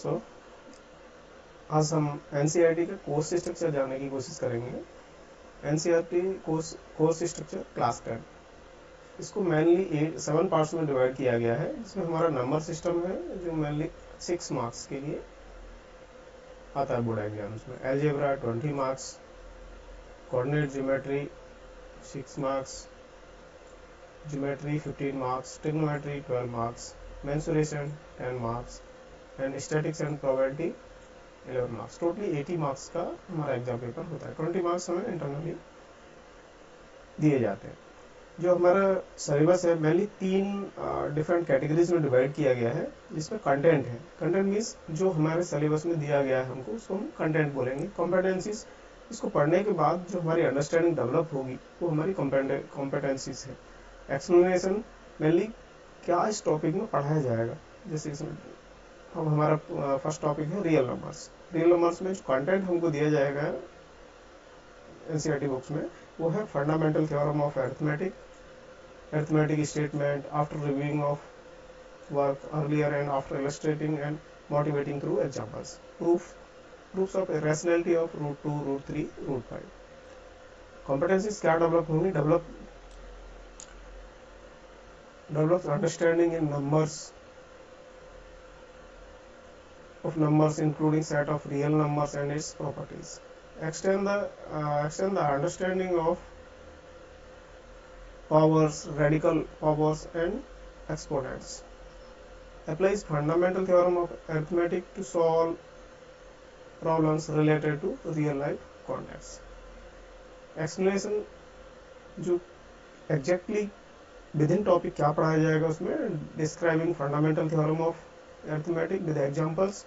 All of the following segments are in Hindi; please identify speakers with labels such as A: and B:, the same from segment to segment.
A: दोस्तों, आज हम एनसीईआरटी के कोर्स स्ट्रक्चर जानने की कोशिश करेंगे। एनसीईआरटी कोर्स स्ट्रक्चर क्लास 10, इसको मेनली 7 पार्ट्स में डिवाइड किया गया है, जिसमें हमारा नंबर सिस्टम है जो मेनली 6 मार्क्स के लिए आता है बोर्ड एग्जाम्स में। Algebra 20 marks, coordinate geometry 6 marks, geometry 15 marks, trigonometry 12 marks, mensuration 10 marks and statics and probability 11 marks. Totally 80 marks का हमारा एग्जाम पेपर होता है। 20 मार्क्स हमें इंटरनली दिए जाते हैं। जो हमारा सिलेबस है मेनली 3 डिफरेंट कैटेगरीज में डिवाइड किया गया है, जिसमें कंटेंट है। कंटेंट मीन्स जो हमारे सिलेबस में दिया गया है हमको, उसको हम कंटेंट बोलेंगे। कॉम्पिटेंसीज, इसको पढ़ने के बाद जो हमारी अंडरस्टैंडिंग डेवलप होगी वो हमारी कॉम्पिटेंसीज है। एक्सप्लेनेशन, मेनली क्या इस टॉपिक में पढ़ाया जाएगा। जैसे इसमें अब हमारा फर्स्ट टॉपिक है रियल नंबर्स। रियल नंबर्स में जो कंटेंट हमको दिया जाएगा एनसीईआरटी बुक्स में, वो है fundamental theorem of arithmetic, arithmetic statement, after reviewing of work earlier and after illustrating and motivating through examples, proofs of rationality of root 2, root 3, root 5। Competencies क्या डेवलप होंगी? Develop understanding in numbers of numbers including set of real numbers and its properties. Extend the understanding of powers, radical powers and exponents. Applies fundamental theorem of arithmetic to solve problems related to real life context. Explanation, जो exactly within topic क्या पढ़ाया जाएगा उसमें, describing fundamental theorem of arithmetic with examples,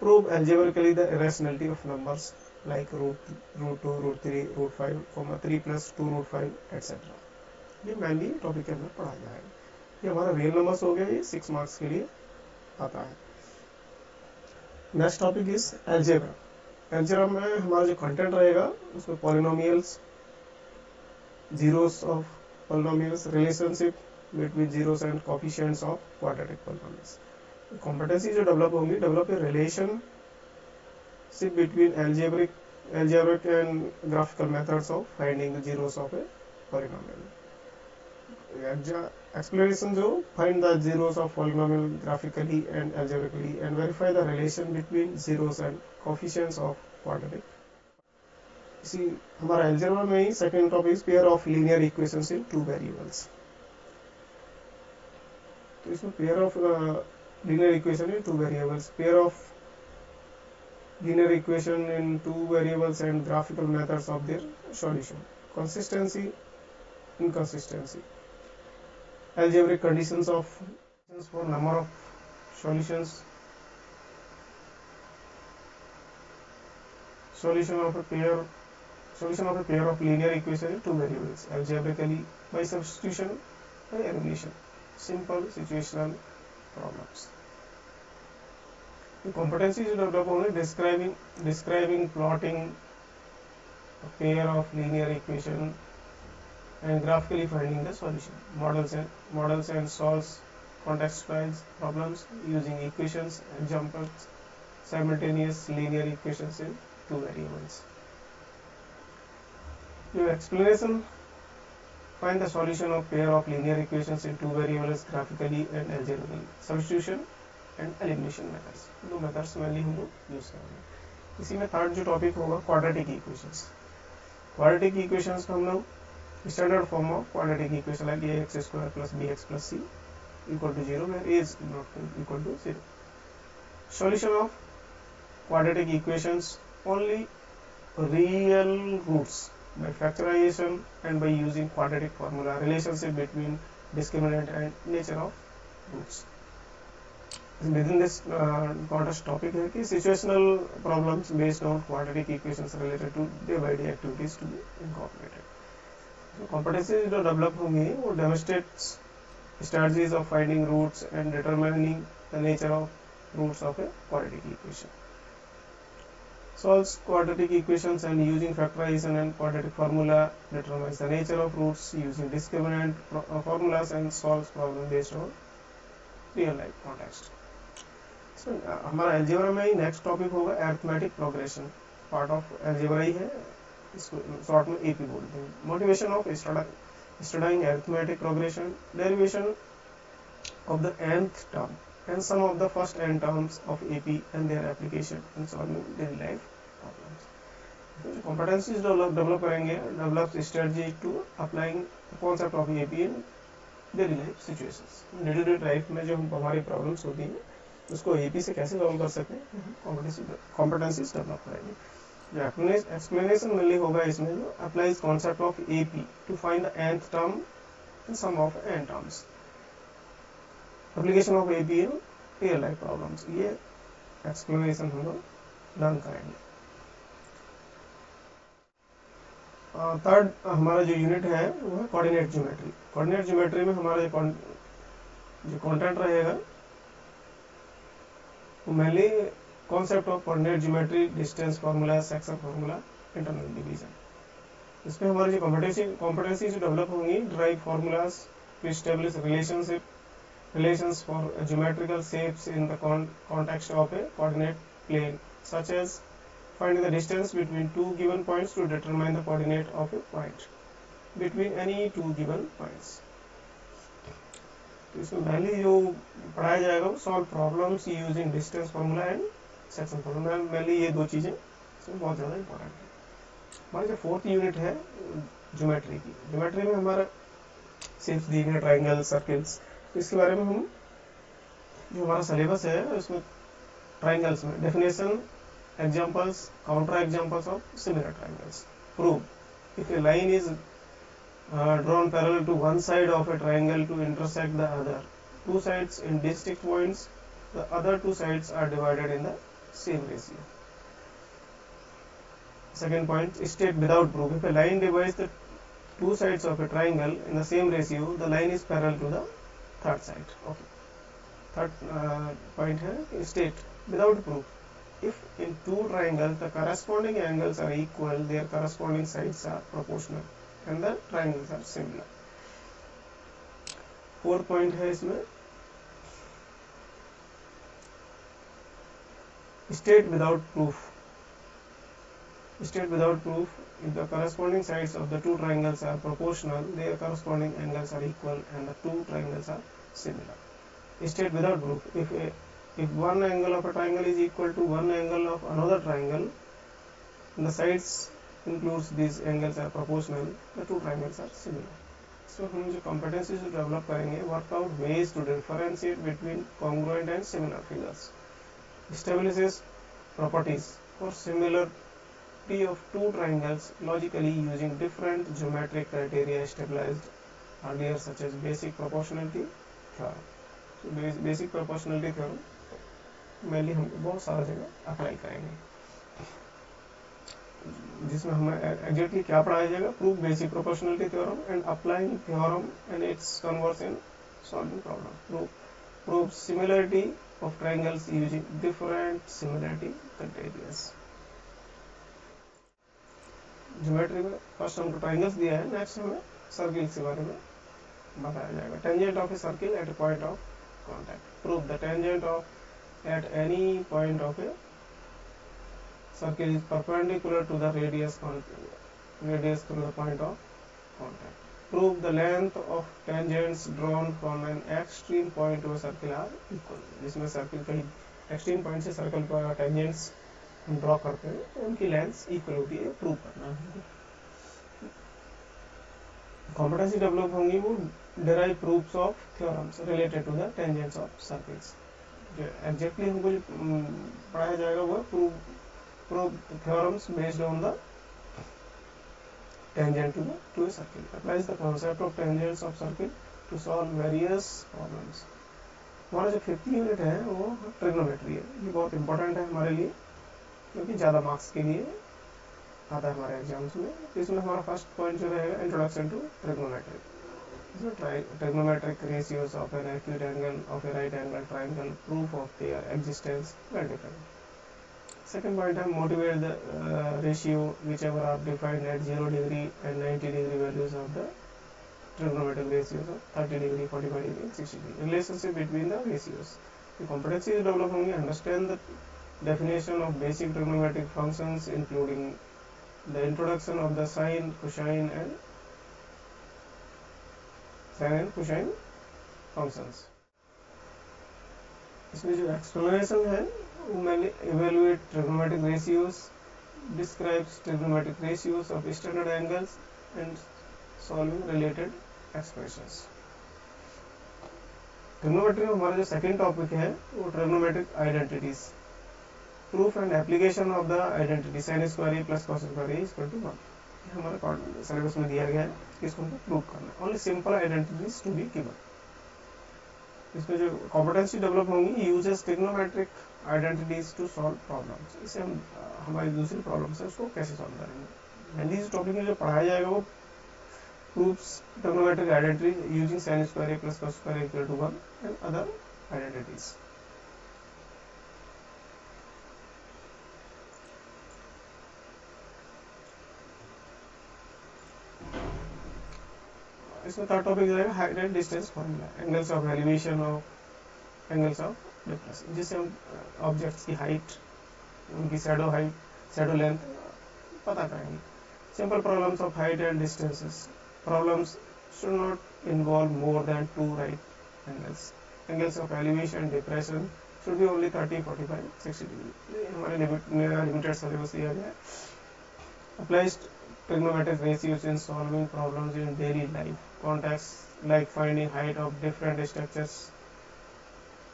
A: prove algebraically the irrationality of numbers like root 2, root 3, root 5, 3 plus 2 root 5 etc. ये मेनली टॉपिक के अंदर पढ़ा जाएगा। ये हमारा रियल नंबर्स हो गया, ये 6 मार्क्स के लिए आता है। Next topic is algebra. Algebra में हमारा जो कंटेंट रहेगा उसमें polynomials, zeros of polynomials, relationship between zeros and coefficients of quadratic polynomials. Competency जो डेवलप होंगी, develop a relationship between algebraic and graphical methods of finding the zeros of a polynomial. Exploration जो find the zeros of polynomial graphically and algebraically and verify the relation between zeros and coefficients of quadratic. इसी हमारा algebra में ही second topic pair of linear equations in 2 variables. तो इसमें pair of linear equation in 2 variables, pair of linear equation in 2 variables and graphical methods of their solution, consistency, inconsistency, algebraic conditions for number of solutions, solution of a pair of linear equation in 2 variables algebraically by substitution, by elimination, simple situational problems. The competencies develop only describing plotting a pair of linear equation and graphically finding the solution. Models and solves contextualized problems using equations, examples, simultaneous linear equations in 2 variables. Your explanation: find the solution of pair of linear equations in 2 variables graphically and algebraically. Substitution and elimination methods, 2 methods mainly हम लोग यूज करेंगे। इसी में थर्ड जो टॉपिक होगा क्वाड्रेटिक इक्वेशंस। क्वाड्रेटिक इक्वेशंस को हम लोग standard form of quadratic equation like ax square plus bx plus c equal to 0 where a is not equal to 0। Solution of quadratic equations only real roots by factorization and by using quadratic formula, relationship between discriminant and nature of roots. Within this context topic है कि situational problems based on quadratic equations related to day by day activities to be incorporated. So competencies जो develop होंगी वो demonstrates strategies of finding roots and determining the nature of roots of a quadratic equation. Solves quadratic equations and using factorization and quadratic formula, determines the nature of roots using discriminant formulas and solves problems based on real life context. इसमें हमारा एल्जेब्रा में ही नेक्स्ट टॉपिक होगा arithmetic progression, part of algebra ही है, इसको शॉर्ट में एपी बोलते हैं। Motivation of studying arithmetic progression, derivation of the nth term and some of the first n terms of AP and their application in solving daily life problems. तो competencies develop करेंगे, develop strategy to applying the concept of AP in daily life situations. Daily life में जो हमारी प्रॉब्लम्स होती हैं उसको AP से कैसे सॉल्व कर सकते हैं, competencies develop करेंगे। जो explanation मिली होगा इसमें जो applies concept of AP to find the nth term and sum of n terms. Application of AP in real life problems, ये एक्सप्लेनेशन हम लोग लर्न करेंगे। थर्ड हमारा जो यूनिट है वो है कोऑर्डिनेट ज्योमेट्री। कोऑर्डिनेट ज्योमेट्री में हमारा जो कंटेंट रहेगा वो mainly concept of coordinate geometry, distance formula, section formula, internal division. इसमें हमारी जो कॉम्पिटेंसी जो डेवलप होंगी, drive formulas to establish relations for geometrical shapes in the context of a coordinate plane, such as finding the distance between two given points to determine the coordinate of a point between any two given points. तो इसमें पहले जो पढ़ाया जाएगा वो solve problems using distance formula and section formula. पहले ये दो चीज़ें इसमें बहुत ज़्यादा इंपॉर्टेंट है। हमारी जो फोर्थ यूनिट है ज्योमेट्री की, ज्योमेट्री में हमारा शेप्स दिए गए, ट्राइंगल, सर्किल्स, इसके बारे में हम जो हमारा सिलेबस है उसमें ट्राइंगल्स में definition, examples, counter examples of similar triangles, proof if a line is drawn parallel to one side of a triangle to intersect the other two sides in distinct points, the other two sides are divided in the same ratio. Second point, state without proof if a line divides the two sides of a triangle in the same ratio, the line is parallel to the third side. Okay. Third point है state without proof. If in two triangles the corresponding angles are equal, their corresponding sides are proportional and the triangles are similar. Fourth point है इसमें state without proof. State without proof, if the corresponding sides of the two triangles are proportional, their corresponding angles are equal and the two triangles are similar. State without proof, if one angle of a triangle is equal to one angle of another triangle and the sides includes these angles are proportional, the two triangles are similar. So हम जो competencies develop करेंगे, work out ways to differentiate between congruent and similar figures, establishes properties for similar of two triangles logically using different geometric criteria established earlier, such as basic proportionality theorem. So basic proportionality theorem mainly हम बहुत सारा जगह अप्लाई करेंगे, जिसमें हमें एग्जैक्टली क्या पढ़ाया जाएगा, prove basic proportionality theorem and applying theorem and it's converse in solving problem, prove similarity of triangles using different similarity criteria. Geometry में फर्स्ट हमको ट्रायंगल्स दिया है, नेक्स्ट हमें सर्किल के बारे में बताया जाएगा। Tangent of a circle eight A point of contact, prove the tangent of at any point of A circle is perpendicular to the radius through the point of contact. Prove the length of tangents drawn from an extreme point to a circle are equal. जिसमें सर्किल कहीं एक्सट्रीम पॉइंट से सर्कल पर टेंजेंट्स हम ड्रॉ करते हैं तो उनकी लेंथ इक्वल होती है, प्रूव करना है। कॉम्पिटेंसी डेवलप होंगी वो derive proofs of theorems related to the tangents of circles. जो एग्जैक्टली हमको जो पढ़ाया जाएगा वो prove theorems based on the tangent to a circle, applies the concept of tangents of circle to solve various problems। हमारा जो 5th यूनिट है वो ट्रिग्नोमेट्री है। ये बहुत इंपॉर्टेंट है हमारे लिए क्योंकि ज़्यादा मार्क्स के लिए आता है हमारे एग्जाम्स में। इसमें हमारा फर्स्ट पॉइंट जो रहेगा इंट्रोडक्शन टू ट्रिग्नोमेट्री। इसमें trigonometric ratios of an acute angle of A right angle triangle, proof of their existence very different. Second point है motivate the ratio whichever are defined at 0 degree and 90 degree values of the trigonometric ratios of 30 degree, 45 degree and 60 degree. Relationship between the ratios, competencies develop होंगी, understand the definition of basic trigonometric functions including the introduction of the sine, cosine and cosine functions. इसमें जो एक्सप्लेनेशन है वो मैंने evaluate trigonometric ratios, describes trigonometric ratios of standard angles and solving related expressions. Trigonometry में हमारा जो सेकेंड टॉपिक है वो trigonometric identities, proof and application of the identity sine square A plus cos square A equal to 1, हमारे सिलेबस में दिया गया है कि इसको हमको प्रूव करना है। Only simple identities to be given. इसमें जो कॉम्पिटेंसी डेवलप होंगी, uses trigonometric identities to solve problems, इससे हम हमारी दूसरी प्रॉब्लम्स है उसको कैसे सॉल्व करेंगे। एंड इस टॉपिक में जो पढ़ाया जाएगा वो proves trigonometric identity using sin square a plus cos square a equal to 1 and other identities. इसमें थर्ड टॉपिक रहेगा height and distance formula, angles of elevation और एंगल्स ऑफ डिफरेंस, जिससे हम ऑब्जेक्ट्स की हाइट, उनकी शैडो हाइट, शैडो लेंथ पता करेंगे। Simple problems of height and distances, problems should not involve more than two right angles. Angles of elevation and depression should be only 30, 45, 60 degree. हमारे लिमिटेड सिलेबस दिया गया है। Applies trigonometric ratios in solving problems in daily life. Contexts like finding height of different structures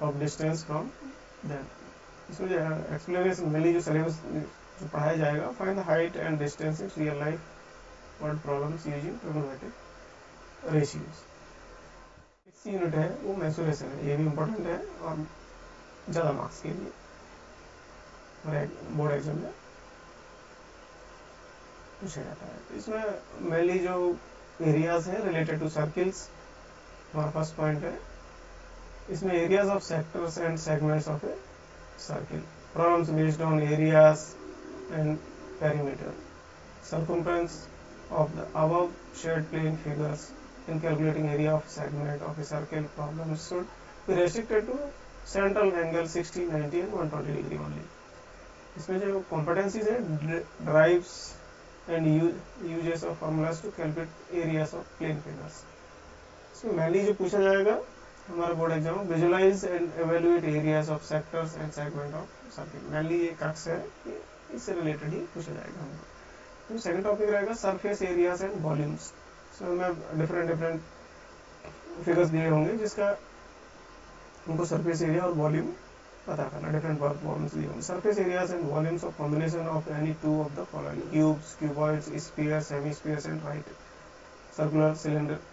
A: of distance from them. इसमें जो एक्सप्लेनेशन मेनली जो सिलेबस जो पढ़ाया जाएगा, find the height and distance in real life word problems using trigonometric ratios. इस यूनिट है वो मेंसुरेशन है, ये भी इम्पोर्टेंट है और ज़्यादा मार्क्स के लिए बोर्ड एग्जाम में पूछा जाता है। तो इसमें मेनली जो एरियाज हैं रिलेटेड टू सर्किल्स, हमारा फर्स्ट पॉइंट है। इसमें areas of sectors and segments of a circle, problems based on areas and perimeter, circumference of the above shared plane figures in calculating area of segment of a circle. Problems should be restricted to central angle 60, 90 and 120 degree only. इसमें जो competencies है, drives and uses of formulas to calculate areas of plane figures. इसमें mainly जो पूछा जाएगा हमारा बोर्ड एग्जाम में, visualize and evaluate areas of sectors and segment of circle, mainly ये कक्स है, इससे रिलेटेड ही पूछा जाएगा हमको। तो सेकंड टॉपिक रहेगा सरफेस एरियाज एंड वॉल्यूम्स। इसमें डिफरेंट फिगर्स दिए होंगे जिसका उनको सरफेस एरिया और वॉल्यूम पता करना, डिफरेंट प्रॉब्लम्स दिए होंगे। Surface areas and volumes of combination of any two of the following, cubes, cuboids, spheres, hemispheres and right circular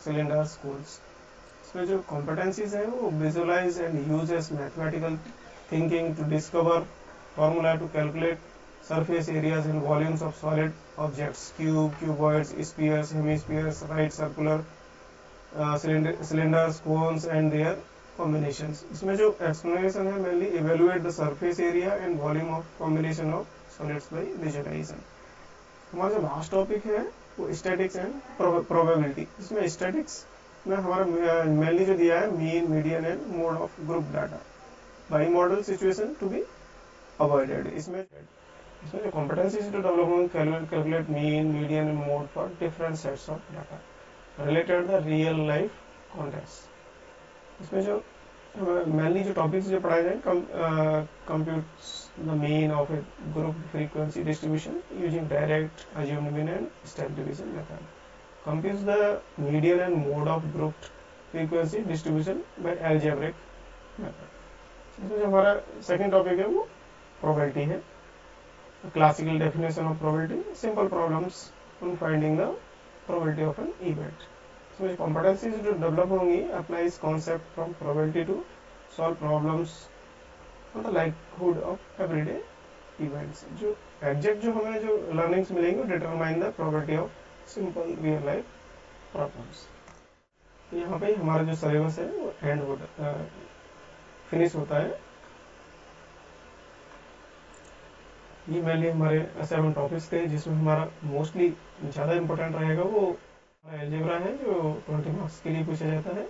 A: cylinders, cones. इसमें जो कॉम्पिटेंसीज है वो visualise and uses mathematical thinking to discover formula to calculate surface areas and volumes of solid objects, cube, cuboids, spheres, hemispheres, right circular cylinders, cones and their combinations. इसमें जो explanation है mainly evaluate the surface area and volume of combination of solids by visualization. हमारा जो लास्ट टॉपिक है वो statics and probability. इसमें statics में हमारा mainly जो दिया है mean, median and mode of group data. Bimodal situation to be avoided. इसमें जो competencies to develop calculate mean, median and mode for different sets of data related the real life context. इसमें जो mainly जो topics जो पढ़ाए जाएंगे, computes the mean of a group frequency distribution using direct, assumed mean and step division method. Computes the median and mode of group frequency distribution by algebraic method. इसमें जो हमारा second topic है वो probability है, classical definition of probability, simple problems on finding the probability of an event. इसमें competencies जो develop होंगी, applies concept from probability to solve problems on the likelihood of everyday events. जो exact जो हमें जो learnings मिलेंगे determine the probability of simple real life problems. यहाँ पे हमारा जो syllabus है वो end होता finish होता है। ये मेनली हमारे असाइनमेंट टॉपिक्स थे जिसमें हमारा मोस्टली ज़्यादा इंपॉर्टेंट रहेगा वो हमारा एल्जेब्रा है जो 20 मार्क्स के लिए पूछा जाता है।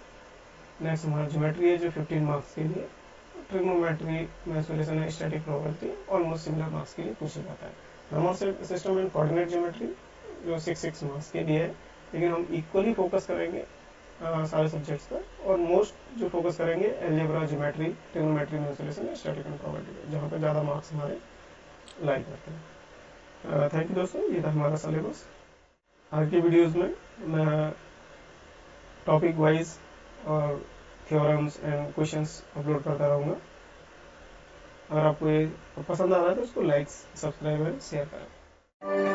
A: नेक्स्ट हमारा ज्योमेट्री है जो 15 मार्क्स के लिए trigonometry, mensuration and static probability almost similar marks के लिए पूछा जाता है। Number system and coordinate geometry जो 6 मार्क्स के लिए है, लेकिन हम इक्वली फोकस करेंगे सारे सब्जेक्ट्स पर, और मोस्ट जो फोकस करेंगे algebra, geometry, trigonometry, mensuration, static and probability, जहाँ पे ज़्यादा मार्क्स हमारे लाइक करते हैं। थैंक यू दोस्तों, ये था हमारा सिलेबस। आगे की वीडियोस में मैं टॉपिक वाइज और थ्योरम्स एंड क्वेश्चंस अपलोड करता रहूँगा। अगर आपको ये पसंद आ रहा है तो उसको लाइक, सब्सक्राइब एंड शेयर करें।